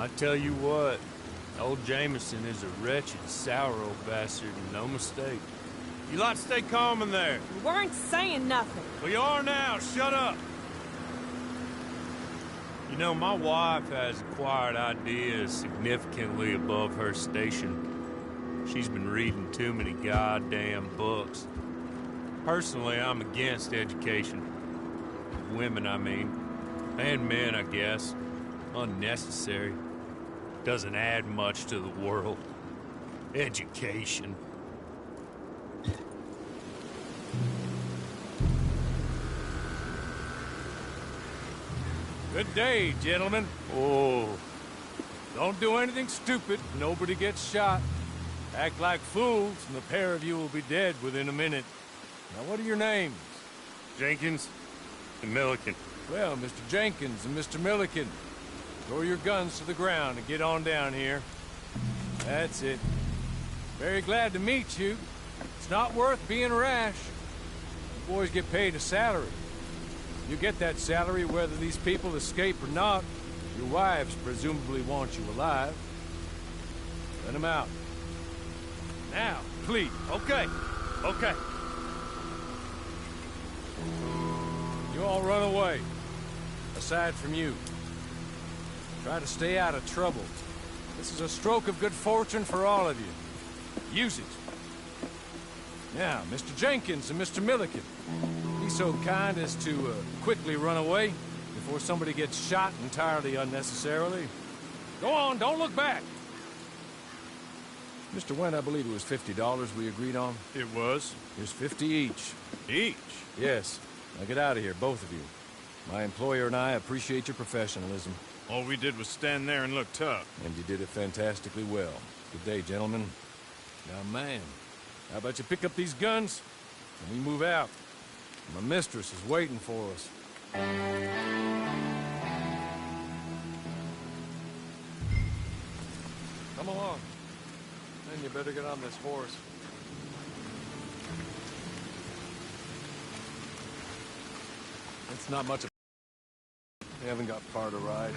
I tell you what, old Jameson is a wretched, sour old bastard, and no mistake. You lot stay calm in there. You weren't saying nothing. Well, you are now. Shut up. You know, my wife has acquired ideas significantly above her station. She's been reading too many goddamn books. Personally, I'm against education. Women, I mean. And men, I guess. Unnecessary. Doesn't add much to the world. Education. Good day, gentlemen. Oh. Don't do anything stupid. Nobody gets shot. Act like fools, and the pair of you will be dead within a minute. Now, what are your names? Jenkins and Milliken. Well, Mr. Jenkins and Mr. Milliken, throw your guns to the ground and get on down here. That's it. Very glad to meet you. It's not worth being rash. You boys get paid a salary. You get that salary whether these people escape or not. Your wives presumably want you alive. Let them out. Now, please. Okay. Okay. You all run away. Aside from you. Try to stay out of trouble. This is a stroke of good fortune for all of you. Use it. Now, Mr. Jenkins and Mr. Milliken, be so kind as to quickly run away before somebody gets shot entirely unnecessarily. Go on, don't look back. Mr. Wendt, I believe it was $50 we agreed on. It was. Here's 50 each. Each? Yes. Now get out of here, both of you. My employer and I appreciate your professionalism. All we did was stand there and look tough. And you did it fantastically well. Good day, gentlemen. Now, man, how about you pick up these guns and we move out? My mistress is waiting for us. Come along. Then you better get on this horse. It's not much of we haven't got far to ride.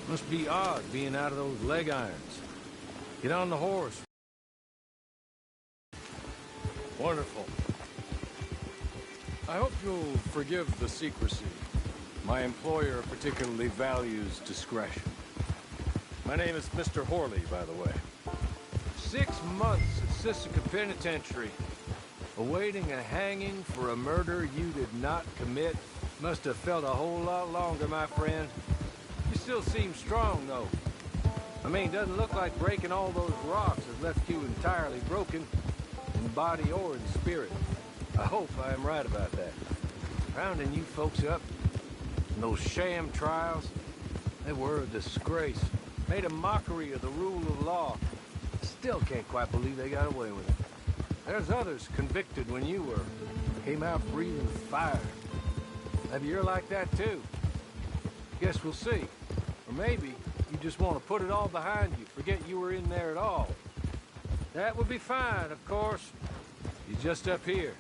Must be odd being out of those leg irons. Get on the horse. Wonderful. I hope you'll forgive the secrecy. My employer particularly values discretion. My name is Mr. Horley, by the way. 6 months at Sisika Penitentiary, awaiting a hanging for a murder you did not commit. Must have felt a whole lot longer, my friend. You still seem strong, though. I mean, doesn't look like breaking all those rocks has left you entirely broken, in body or in spirit. I hope I am right about that. Rounding you folks up, and those sham trials, they were a disgrace. Made a mockery of the rule of law. Still can't quite believe they got away with it. There's others convicted when you were. Came out breathing fire. Maybe you're like that too. Guess we'll see. Or maybe you just want to put it all behind you, forget you were in there at all. That would be fine, of course. You're just up here.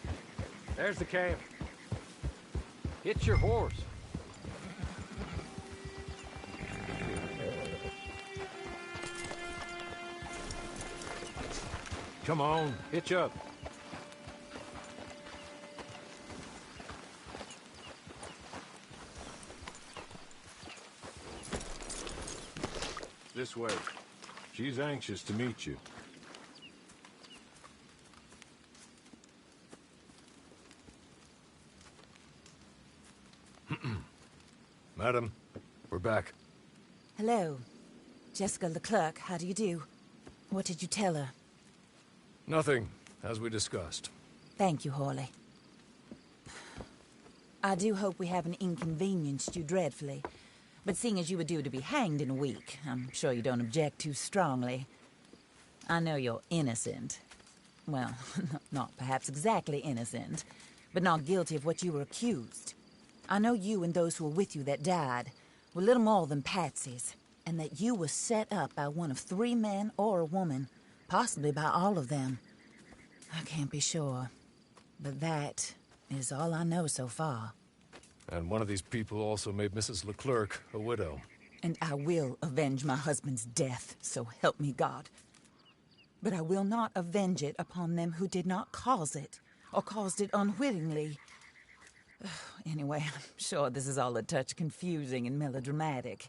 There's the camp. Hit your horse. Come on, hitch up. This way. She's anxious to meet you. Madam, we're back. Hello. Jessica Leclerc, how do you do? What did you tell her? Nothing, as we discussed. Thank you, Horley. I do hope we haven't inconvenienced you dreadfully. But seeing as you were due to be hanged in a week, I'm sure you don't object too strongly. I know you're innocent. Well, not perhaps exactly innocent, but not guilty of what you were accused. I know you and those who were with you that died were little more than patsies, and that you were set up by one of 3 men or a woman, possibly by all of them. I can't be sure, but that is all I know so far. And one of these people also made Mrs. Leclerc a widow. And I will avenge my husband's death, so help me God. But I will not avenge it upon them who did not cause it, or caused it unwittingly. Anyway, I'm sure this is all a touch confusing and melodramatic.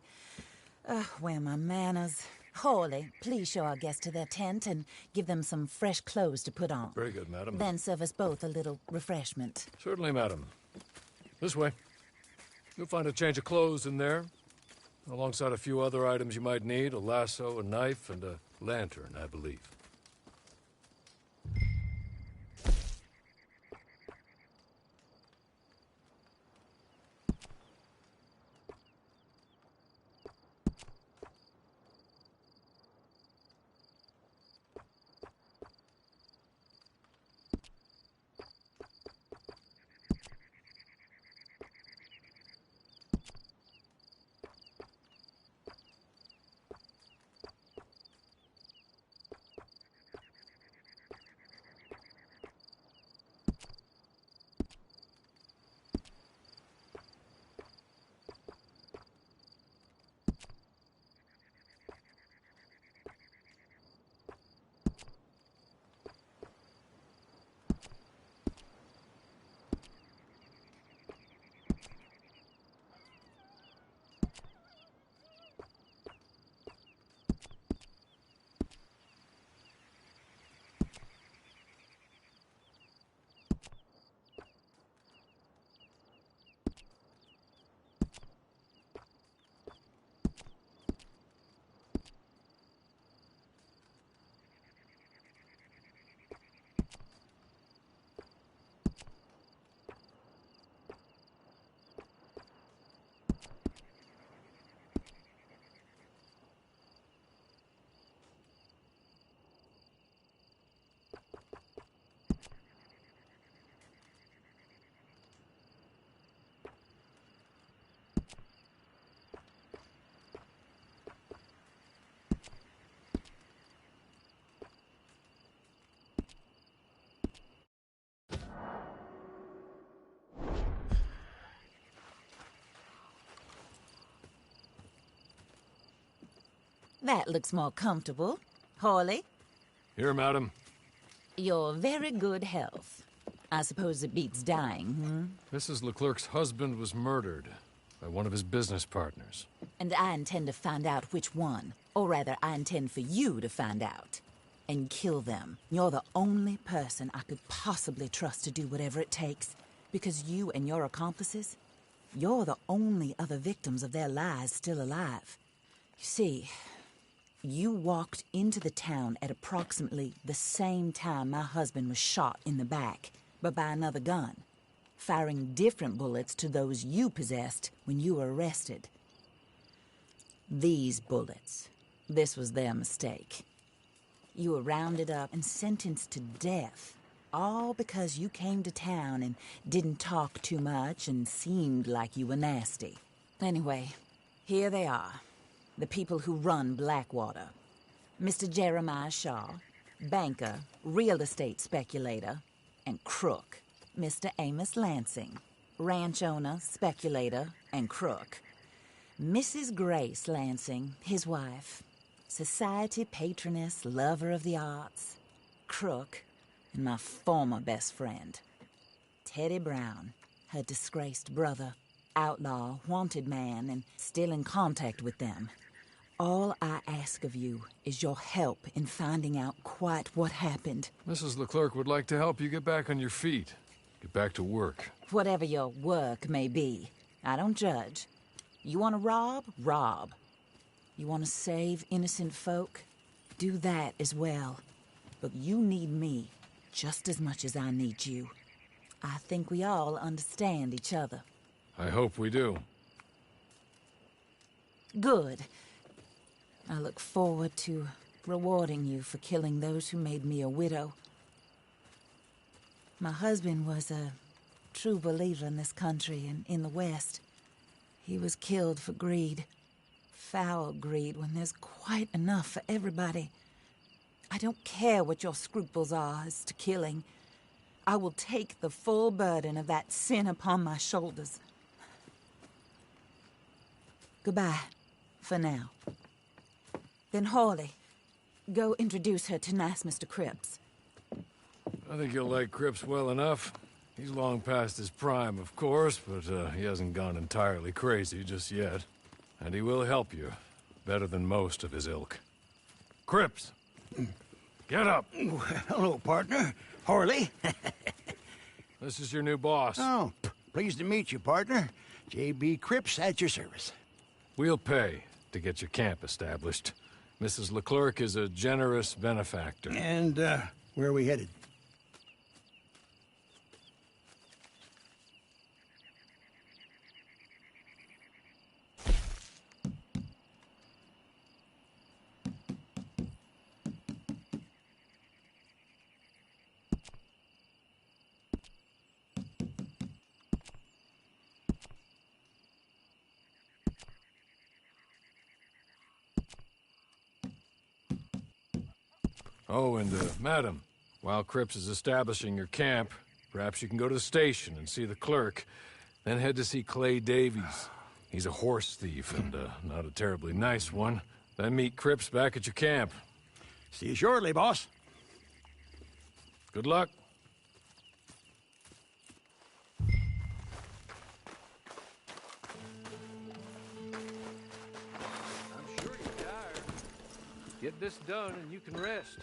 Where are my manners? Hawley, please show our guests to their tent and give them some fresh clothes to put on. Very good, madam. Then serve us both a little refreshment. Certainly, madam. This way. You'll find a change of clothes in there, alongside a few other items you might need, a lasso, a knife, and a lantern, I believe. That looks more comfortable. Hawley, Here, madam. your very good health. I suppose it beats dying, Mrs. Leclerc's husband was murdered by one of his business partners. And I intend to find out which one. Or rather, I intend for you to find out. And kill them. You're the only person I could possibly trust to do whatever it takes. Because you and your accomplices, you're the only other victims of their lies still alive. You see, you walked into the town at approximately the same time my husband was shot in the back, but by another gun, firing different bullets to those you possessed when you were arrested. These bullets, this was their mistake. You were rounded up and sentenced to death, all because you came to town and didn't talk too much and seemed like you were nasty. Anyway, here they are. The people who run Blackwater. Mr. Jeremiah Shaw, banker, real estate speculator, and crook. Mr. Amos Lansing, ranch owner, speculator, and crook. Mrs. Grace Lansing, his wife, society patroness, lover of the arts, crook, and my former best friend. Teddy Brown, her disgraced brother, outlaw, wanted man, and still in contact with them. All I ask of you is your help in finding out quite what happened. Mrs. Leclerc would like to help you get back on your feet. Get back to work. Whatever your work may be, I don't judge. You want to rob? Rob. You want to save innocent folk? Do that as well. But you need me just as much as I need you. I think we all understand each other. I hope we do. Good. I look forward to rewarding you for killing those who made me a widow. My husband was a true believer in this country and in the West. He was killed for greed. Foul greed when there's quite enough for everybody. I don't care what your scruples are as to killing. I will take the full burden of that sin upon my shoulders. Goodbye, For now. Then Hawley, go introduce her to nice Mr. Cripps. I think you'll like Cripps well enough. He's long past his prime, of course, but he hasn't gone entirely crazy just yet. And he will help you, better than most of his ilk. Cripps! Get up! Hello, partner. Harley. This is your new boss. Oh, pleased to meet you, partner. J.B. Cripps at your service. We'll pay to get your camp established. Mrs. Leclerc is a generous benefactor. And, where are we headed? Oh, and, madam, while Cripps is establishing your camp, perhaps you can go to the station and see the clerk, then head to see Clay Davies. He's a horse thief, and, not a terribly nice one. Then meet Cripps back at your camp. See you shortly, boss. Good luck. I'm sure you're tired. Get this done and you can rest.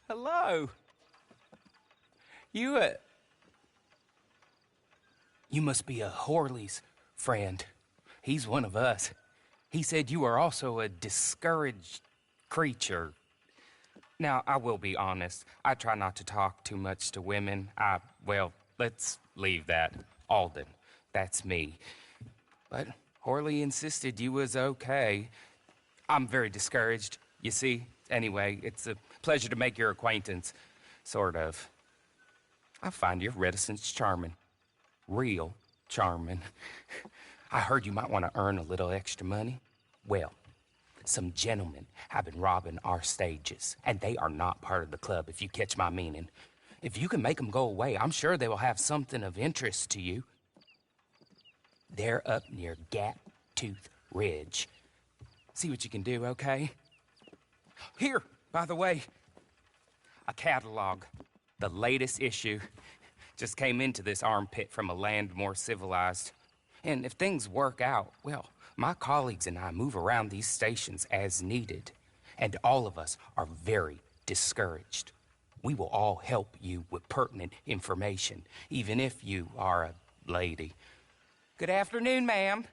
Hello. You must be a Horley's friend. He's one of us. He said you are also a discouraged creature. Now, I will be honest. I try not to talk too much to women. Well, let's leave that. Alden, that's me. But Horley insisted you was okay. I'm very discouraged, you see. Anyway, it's a pleasure to make your acquaintance. Sort of. I find your reticence charming. real charming. I heard you might want to earn a little extra money. Well, some gentlemen have been robbing our stages, and they are not part of the club, if you catch my meaning. If you can make them go away, I'm sure they will have something of interest to you. They're up near Gap-Tooth Ridge. See what you can do, okay? Here, by the way, a catalog. The latest issue. Just came into this armpit from a land more civilized. And if things work out, well, my colleagues and I move around these stations as needed. And all of us are very discouraged. We will all help you with pertinent information, even if you are a lady. Good afternoon, ma'am.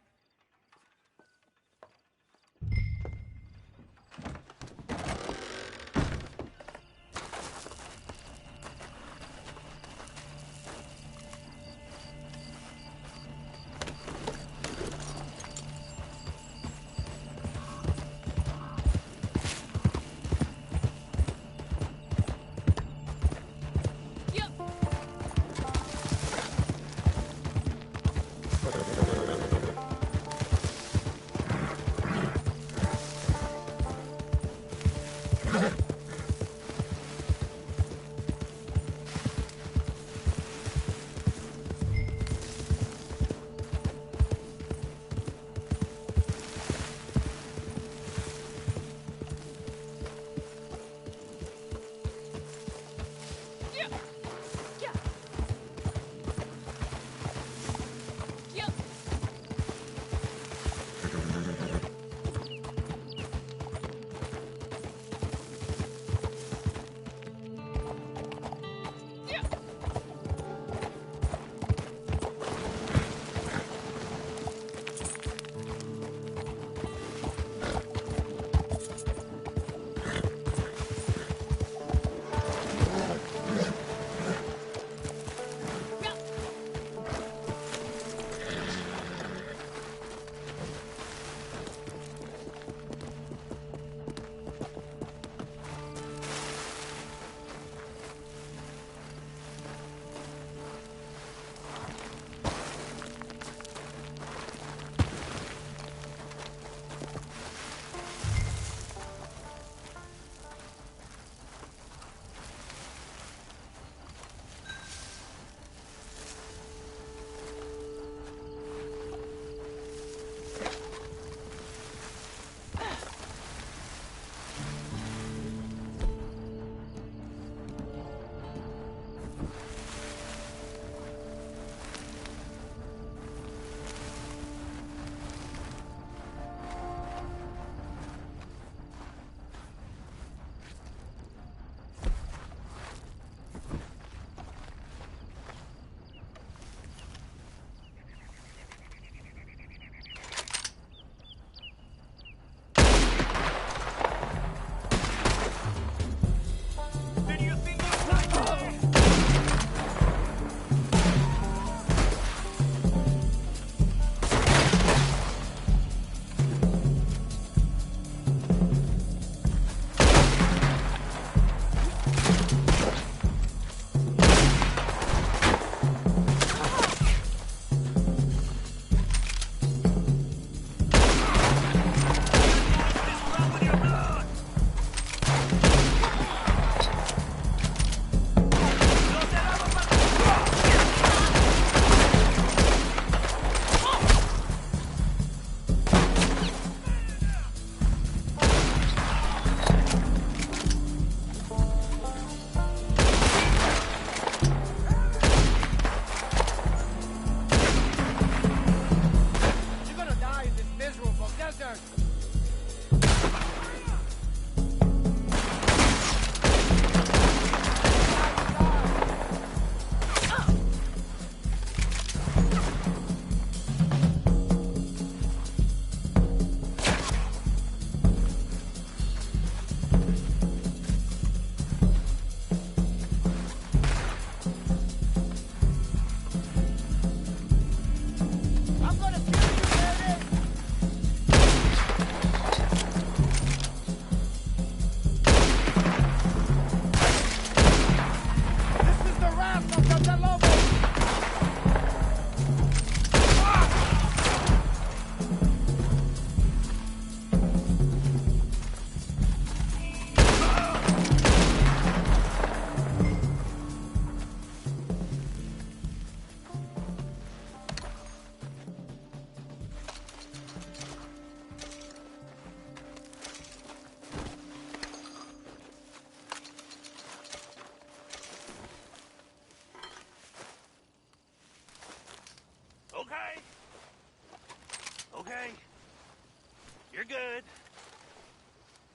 You're good.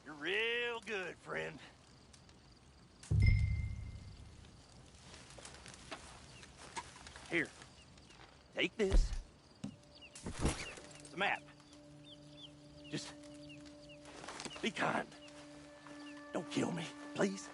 You're real good, friend. Here. Take this. It's a map. Just be kind. Don't kill me, please.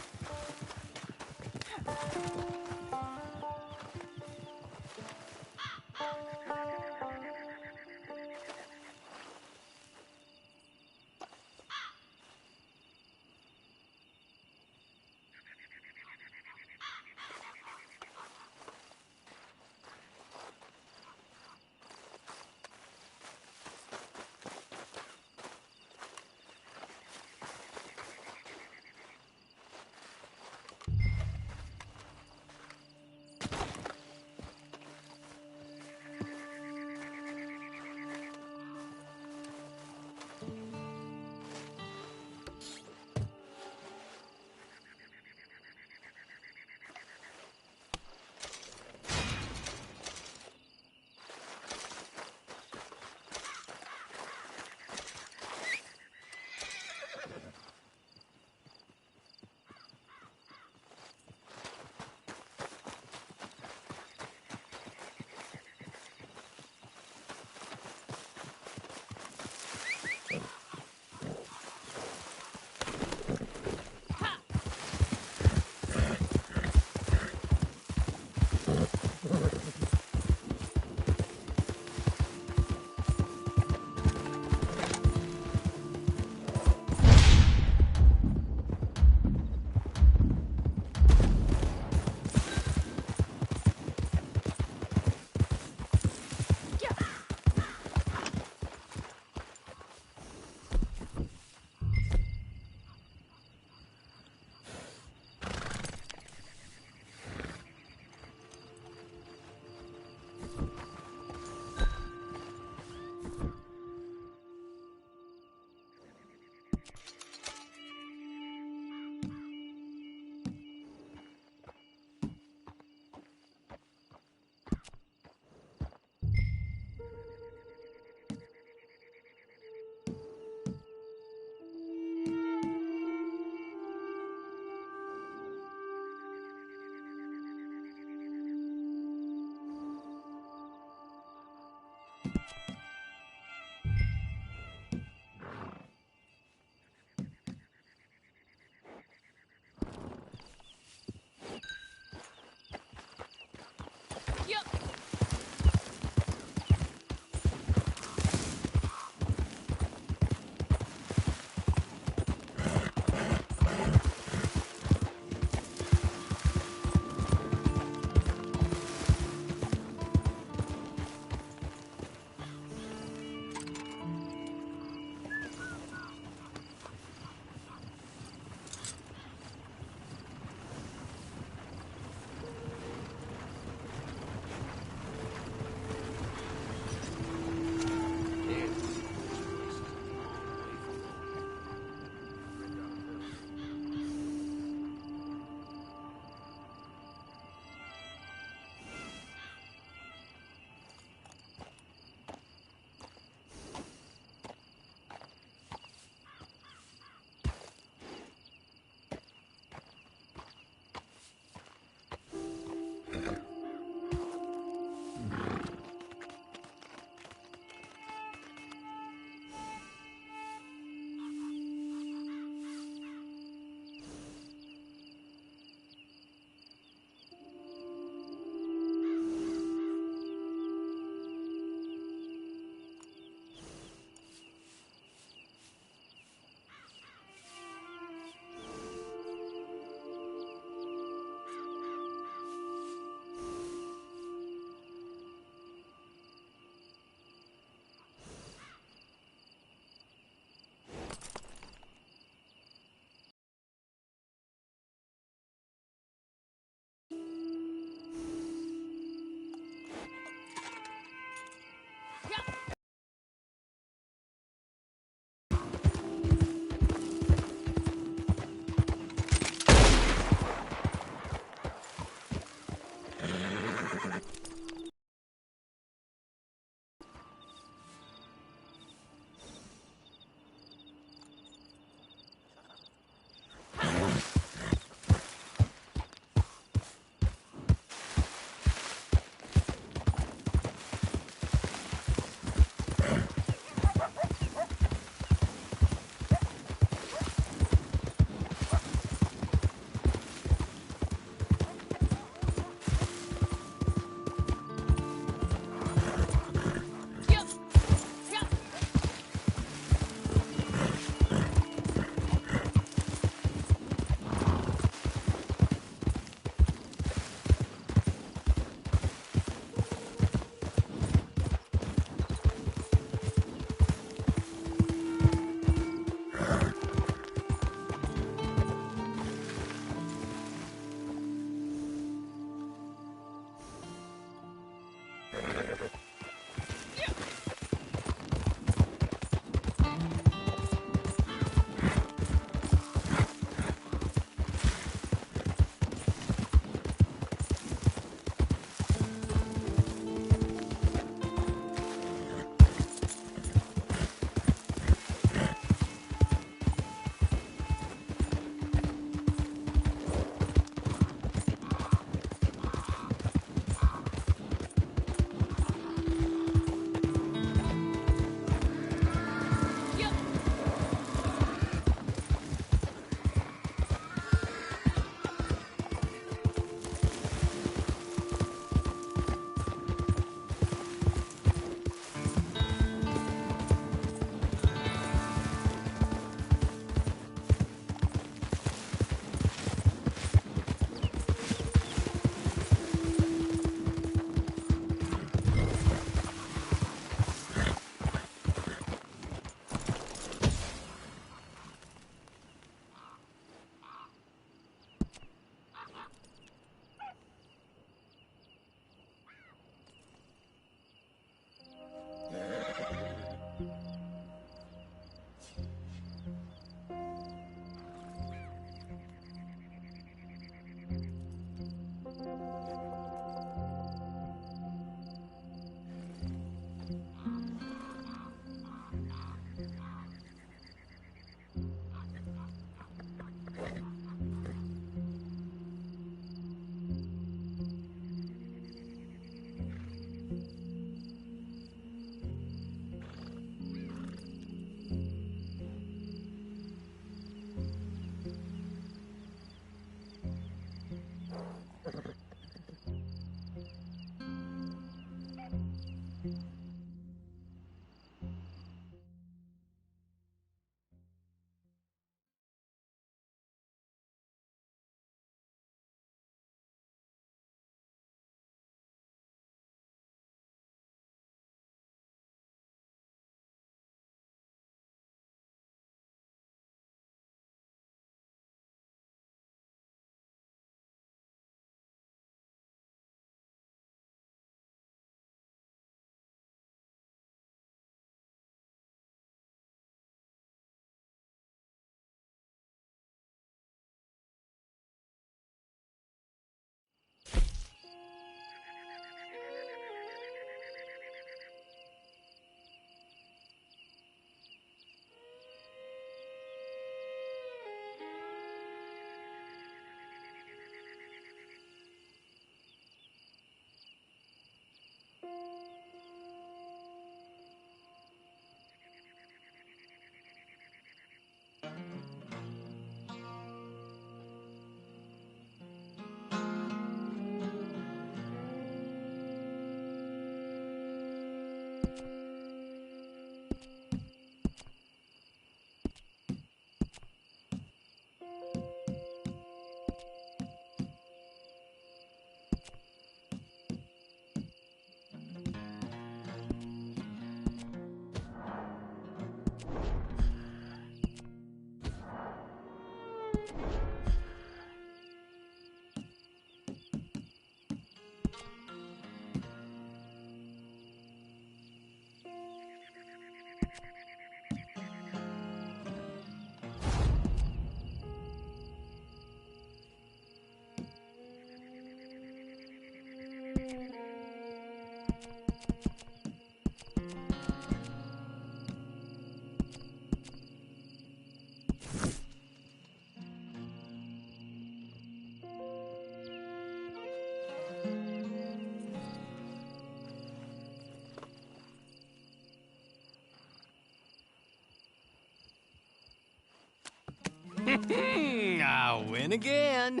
I win again.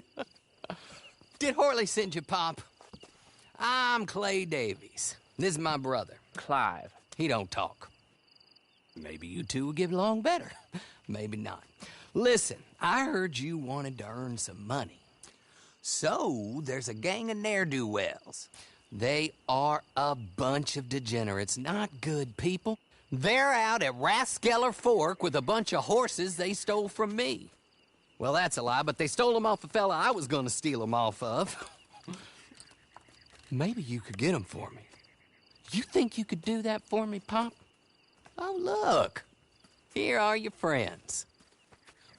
Did Horley send you, Pop? I'm Clay Davies. This is my brother, Clive. He don't talk. Maybe you two will get along better. Maybe not. Listen, I heard you wanted to earn some money. So, there's a gang of ne'er-do-wells. They are a bunch of degenerates, not good people. They're out at Raskeller Fork with a bunch of horses they stole from me. Well, that's a lie, but they stole them off a fella I was gonna steal them off of. Maybe you could get them for me. You think you could do that for me, Pop? Oh, look. Here are your friends.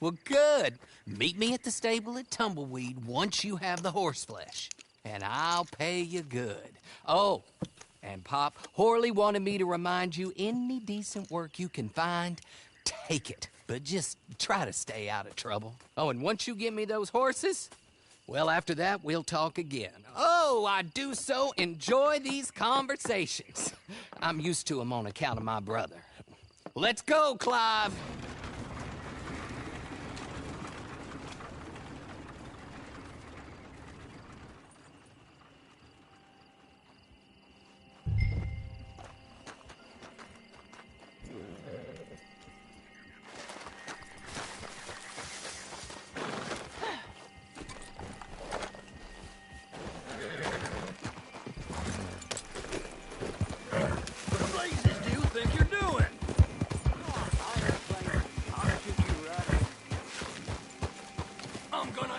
Well, good. Meet me at the stable at Tumbleweed once you have the horse flesh, and I'll pay you good. Oh, and Pop, Horley wanted me to remind you, any decent work you can find, take it. But just try to stay out of trouble. Oh, and once you give me those horses, well, after that, we'll talk again. Oh, I do so enjoy these conversations. I'm used to them on account of my brother. Let's go, Clive. I'm gonna